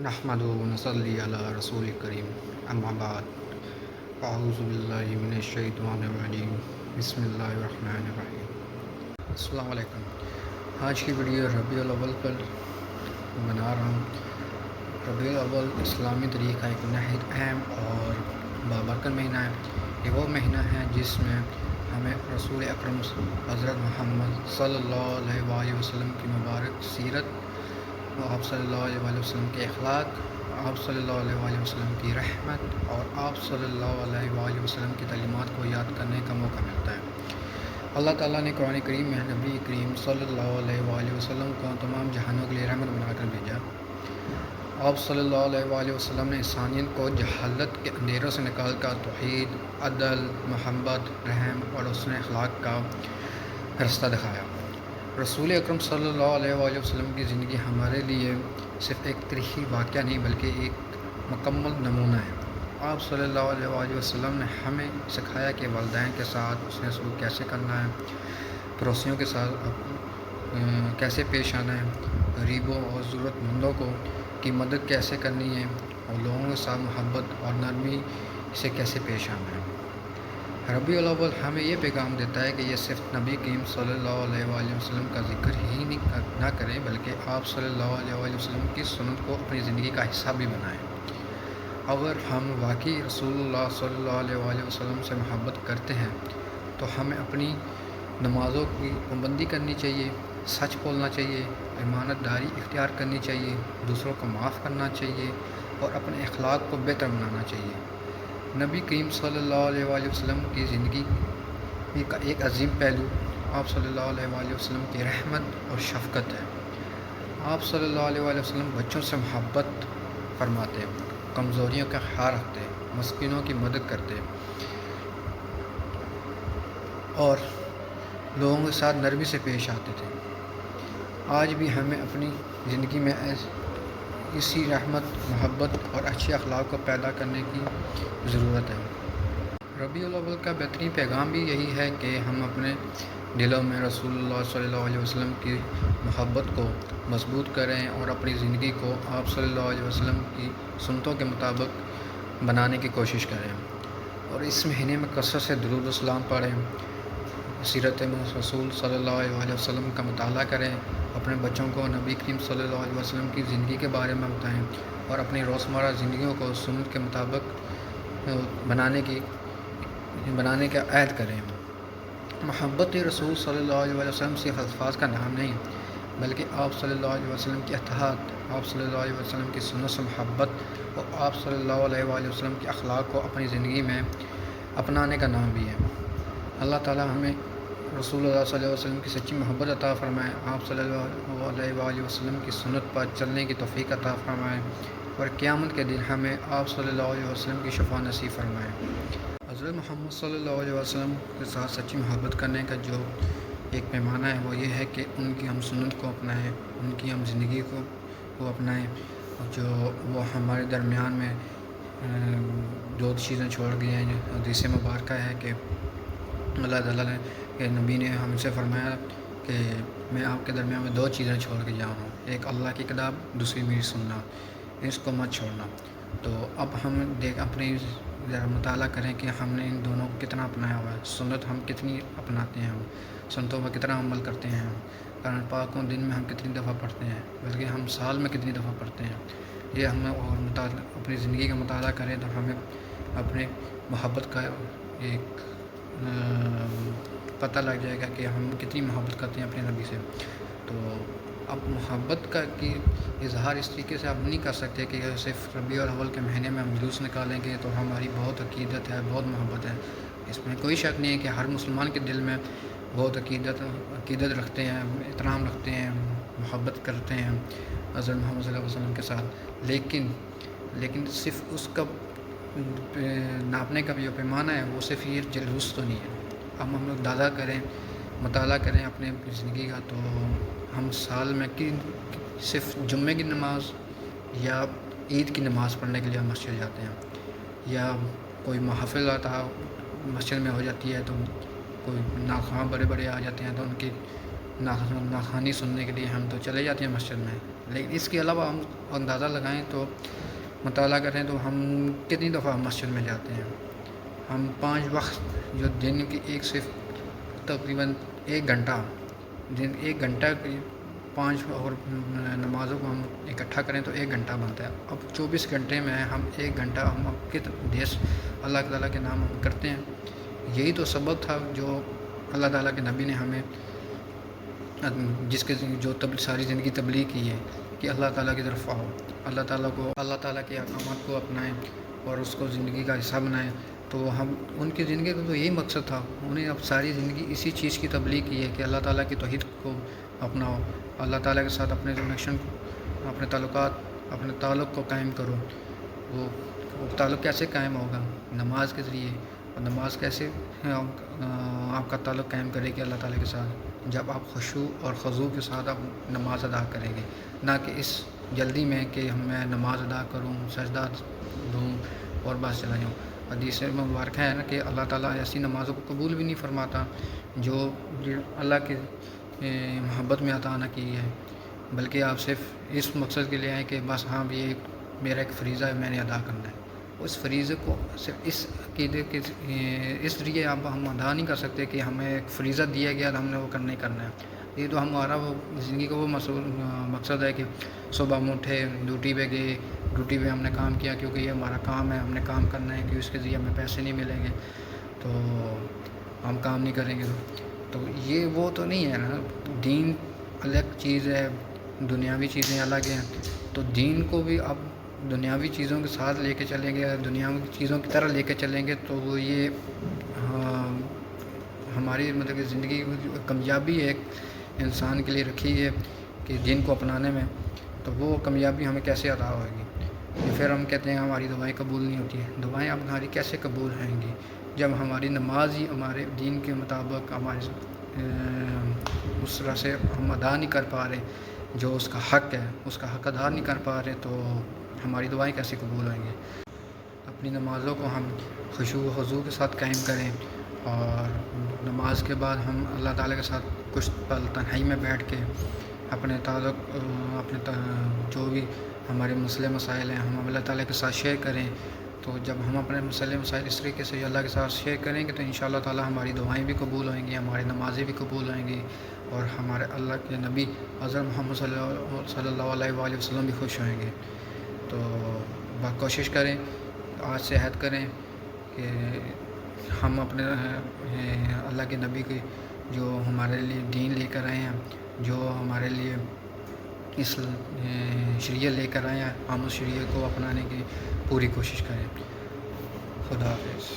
نحمدہ و نصلی علی رسول کریم اما بعد اعوذ باللہ من الشیطان الرجیم بسم اللہ الرحمن الرحیم۔ السلام علیکم۔ آج کی ویڈیو ربیع الاول پر بنا رہا ہوں۔ ربیع الاول اسلامی طریقہ کا ایک نہایت اہم اور بابرکت مہینہ ہے۔ یہ وہ مہینہ ہے جس میں ہمیں رسول اکرم حضرت محمد صلی اللہ علیہ وآلہ وسلم کی مبارک سیرت، آپ صلی اللہ علیہ وآلہ وسلم کے اخلاق، آپ صلی اللہ علیہ وآلہ وسلم کی رحمت اور آپ صلی اللہ علیہ وآلہ وسلم کی تعلیمات کو یاد کرنے کا موقع ملتا ہے۔ اللہ تعالیٰ نے قرآن کریم میں نبی کریم صلی اللہ علیہ وآلہ وسلم کو تمام جہانوں کے لیے رحمت بنا کر بھیجا۔ آپ صلی اللہ علیہ وآلہ وسلم نے انسانیت کو جہالت کے اندھیروں سے نکال کر توحید، عدل، محبت، رحم اور حسن اخلاق کا رستہ دکھایا۔ رسول اکرم صلی اللہ علیہ وآلہ وسلم کی زندگی ہمارے لیے صرف ایک تاریخی واقعہ نہیں بلکہ ایک مکمل نمونہ ہے۔ آپ صلی اللہ علیہ وآلہ وسلم نے ہمیں سکھایا کہ والدین کے ساتھ حسن سلوک کیسے کرنا ہے، پڑوسیوں کے ساتھ کیسے پیش آنا ہے، غریبوں اور ضرورت مندوں کی مدد کیسے کرنی ہے اور لوگوں کے ساتھ محبت اور نرمی سے کیسے پیش آنا ہے۔ ربیع الاول ہمیں یہ پیغام دیتا ہے کہ یہ صرف نبی کریم صلی اللہ علیہ وآلہ وسلم کا ذکر ہی نہ کریں بلکہ آپ صلی اللہ علیہ وآلہ وسلم کی سنت کو اپنی زندگی کا حصہ بھی بنائیں۔ اگر ہم واقعی رسول اللہ صلی اللہ علیہ وآلہ وسلم سے محبت کرتے ہیں تو ہمیں اپنی نمازوں کی پابندی کرنی چاہیے، سچ بولنا چاہیے، امانت داری اختیار کرنی چاہیے، دوسروں کو معاف کرنا چاہیے اور اپنے اخلاق کو بہتر بنانا چاہیے۔ نبی کریم صلی اللہ علیہ وآلہ وسلم کی زندگی کا ایک عظیم پہلو آپ صلی اللہ علیہ وآلہ وسلم کی رحمت اور شفقت ہے۔ آپ صلی اللہ علیہ وآلہ وسلم بچوں سے محبت فرماتے، کمزوریوں کا خیال رکھتے، مسکینوں کی مدد کرتے اور لوگوں کے ساتھ نرمی سے پیش آتے تھے۔ آج بھی ہمیں اپنی زندگی میں اسی رحمت، محبت اور اچھے اخلاق کو پیدا کرنے کی ضرورت ہے۔ ربیع الاول کا بہترین پیغام بھی یہی ہے کہ ہم اپنے دلوں میں رسول اللہ صلی اللہ علیہ وسلم کی محبت کو مضبوط کریں اور اپنی زندگی کو آپ صلی اللہ علیہ وسلم کی سنتوں کے مطابق بنانے کی کوشش کریں اور اس مہینے میں کثرت سے درود و سلام پڑھیں، سیرت رسول صلی اللہ علیہ وسلم کا مطالعہ کریں، اپنے بچوں کو نبی کریم صلی اللہ علیہ وسلم کی زندگی کے بارے میں بتائیں اور اپنی روزمرہ زندگیوں کو سنت کے مطابق بنانے کا عہد کریں۔ محبت رسول صلی اللہ علیہ وسلم صرف الفاظ کا نام نہیں بلکہ آپ صلی اللہ علیہ وسلم کی اطاعت، آپ صلی اللہ علیہ وسلم کی سنت سے محبت اور آپ صلی اللہ علیہ وآلہ وسلم کے اخلاق کو اپنی زندگی میں اپنانے کا نام بھی ہے۔ اللہ تعالیٰ ہمیں رسول اللہ صلی اللہ علیہ وسلم کی سچی محبت عطا فرمائے، آپ صلی اللہ علیہ وآلہ وسلم کی سنت پر چلنے کی توفیق عطا فرمائے اور قیامت کے دن ہمیں آپ صلی اللہ علیہ وسلم کی شفاعت نصیب فرمائے۔ حضرت محمد صلی اللہ علیہ وسلم کے ساتھ سچی محبت کرنے کا جو ایک پیمانہ ہے وہ یہ ہے کہ ان کی ہم سنت کو اپنائیں، ان کی ہم زندگی کو اپنائیں، جو وہ ہمارے درمیان میں دو چیزیں چھوڑ گئے ہیں۔ حدیث مبارکہ ہے کہ اللہ تعالیٰ نے کہ نبی نے ہم سے فرمایا کہ میں آپ کے درمیان میں دو چیزیں چھوڑ کے جا رہا ہوں، ایک اللہ کی کتاب، دوسری میری سنت، اس کو مت چھوڑنا۔ تو اب ہم اپنی مطالعہ کریں کہ ہم نے ان دونوں کو کتنا اپنایا ہوا ہے، سنت ہم کتنی اپناتے ہیں، ہم سنتوں پر کتنا عمل کرتے ہیں، قرآن پاک کو دن میں ہم کتنی دفعہ پڑھتے ہیں بلکہ ہم سال میں کتنی دفعہ پڑھتے ہیں۔ یہ ہمیں اور اپنی زندگی کا مطالعہ کریں تو ہمیں اپنے محبت کا ایک پتہ لگ جائے گا کہ ہم کتنی محبت کرتے ہیں اپنے نبی سے۔ تو اب محبت کا کی اظہار اس طریقے سے اب نہیں کر سکتے کہ صرف ربیع الاول کے مہینے میں ہم جلوس نکالیں گے تو ہماری بہت عقیدت ہے، بہت محبت ہے۔ اس میں کوئی شک نہیں ہے کہ ہر مسلمان کے دل میں بہت عقیدت رکھتے ہیں، احترام رکھتے ہیں، محبت کرتے ہیں حضرت محمد صلی اللہ علیہ وسلم کے ساتھ، لیکن صرف اس کا ناپنے کا جو پیمانہ ہے وہ صرف یہ جلوس تو نہیں ہے۔ اب ہم لوگ اندازہ کریں، مطالعہ کریں اپنے زندگی کا، تو ہم سال میں صرف جمعے کی نماز یا عید کی نماز پڑھنے کے لیے ہم مسجد جاتے ہیں، یا کوئی محفل آتا مسجد میں ہو جاتی ہے تو کوئی ناخواں بڑے بڑے آ جاتے ہیں تو ان کی ناخوانی سننے کے لیے ہم تو چلے جاتے ہیں مسجد میں، لیکن اس کے علاوہ ہم اندازہ لگائیں تو مطالعہ کریں تو ہم کتنی دفعہ مسجد میں جاتے ہیں۔ ہم 5 وقت جو دن کی ایک صرف تقریباً 1 گھنٹہ، دن 1 گھنٹہ کی 5 اور نمازوں کو ہم اکٹھا کریں تو 1 گھنٹہ بنتا ہے۔ اب 24 گھنٹے میں ہم 1 گھنٹہ ہم دیش اللہ تعالیٰ کے نام ہم کرتے ہیں۔ یہی تو سبب تھا جو اللہ تعالیٰ کے نبی نے ہمیں، جس کے جو ساری زندگی تبلیغ کی ہے کہ اللہ تعالیٰ کی طرف آؤ، اللہ تعالیٰ کے احکامات کو اپنائیں اور اس کو زندگی کا حصہ بنائیں۔ تو ہم ان کی زندگی کا تو یہی مقصد تھا، انہیں اب ساری زندگی اسی چیز کی تبلیغ کی ہے کہ اللہ تعالیٰ کی توحید کو اپناؤ، اللہ تعالیٰ کے ساتھ اپنے کنیکشن، اپنے تعلقات، اپنے تعلق کو قائم کرو۔ وہ تعلق کیسے قائم ہوگا؟ نماز کے ذریعے۔ اور نماز کیسے آپ کا تعلق قائم کرے گی اللہ تعالیٰ کے ساتھ؟ جب آپ خشوع اور خضوع کے ساتھ آپ نماز ادا کریں گے، نہ کہ اس جلدی میں کہ میں نماز ادا کروں، سجدہ دوں اور بس چلا جاؤں۔ حدیث مبارکہ ہے نا کہ اللہ تعالیٰ ایسی نمازوں کو قبول بھی نہیں فرماتا جو اللہ کے محبت میں عطا نہ کی ہے، بلکہ آپ صرف اس مقصد کے لیے آئیں کہ بس ہاں یہ میرا ایک فریضہ ہے، میں نے ادا کرنا ہے۔ اس فریضے کو صرف اس عقیدے کے اس ذریعے ہم ادا نہیں کر سکتے کہ ہمیں ایک فریضہ دیا گیا تو ہم نے وہ کرنا ہی کرنا ہے۔ یہ تو ہمارا وہ زندگی کا وہ مقصد ہے کہ صبح ہم اٹھے، ڈیوٹی پہ گئے، ڈیوٹی پہ ہم نے کام کیا کیونکہ یہ ہمارا کام ہے، ہم نے کام کرنا ہے کہ اس کے ذریعے ہمیں پیسے نہیں ملیں گے تو ہم کام نہیں کریں گے۔ تو یہ وہ تو نہیں ہے نا، دین الگ چیز ہے، دنیاوی چیزیں الگ ہیں۔ تو دین کو بھی اب دنیاوی چیزوں کے ساتھ لے کے چلیں گے، دنیاوی چیزوں کی طرح لے کے چلیں گے تو وہ یہ ہماری مطلب کہ زندگی کی کامیابی ایک انسان کے لیے رکھی ہے کہ دین کو اپنانے میں، تو وہ کامیابی ہمیں کیسے عطا ہوئے گی؟ پھر ہم کہتے ہیں ہماری دعائیں قبول نہیں ہوتی ہیں۔ دعائیں اب ہماری کیسے قبول ہوئیں گی جب ہماری نماز ہی ہمارے دین کے مطابق ہمارے اس طرح سے ہم ادا نہیں کر پا رہے جو اس کا حق ہے، اس کا حق ادا نہیں کر پا رہے تو ہماری دعائیں کیسے قبول ہوئیں گی؟ اپنی نمازوں کو ہم خشوع و خضوع کے ساتھ قائم کریں، اور نماز کے بعد ہم اللہ تعالیٰ کے ساتھ کچھ پل تنہائی میں بیٹھ کے اپنے تعلق، جو بھی ہمارے مسئلے مسائل ہیں ہم اللہ تعالیٰ کے ساتھ شیئر کریں۔ تو جب ہم اپنے مسئلے مسائل اس طریقے سے اللہ کے ساتھ شیئر کریں گے تو انشاءاللہ تعالیٰ ہماری دعائیں بھی قبول ہوئیں گی، ہماری نمازیں بھی قبول ہوئیں گی، اور ہمارے اللہ کے نبی حضرت محمد صلی اللہ علیہ وآلہ وسلم بھی خوش ہوئیں گے۔ تو کوشش کریں، آج سے عہد کریں کہ ہم اپنے اللہ کے نبی کے جو ہمارے لیے دین لے کر آئے ہیں، جو ہمارے لیے اس شریعت لے کر آئے ہیں، ہم اس شریعت کو اپنانے کی پوری کوشش کریں۔ خدا حافظ۔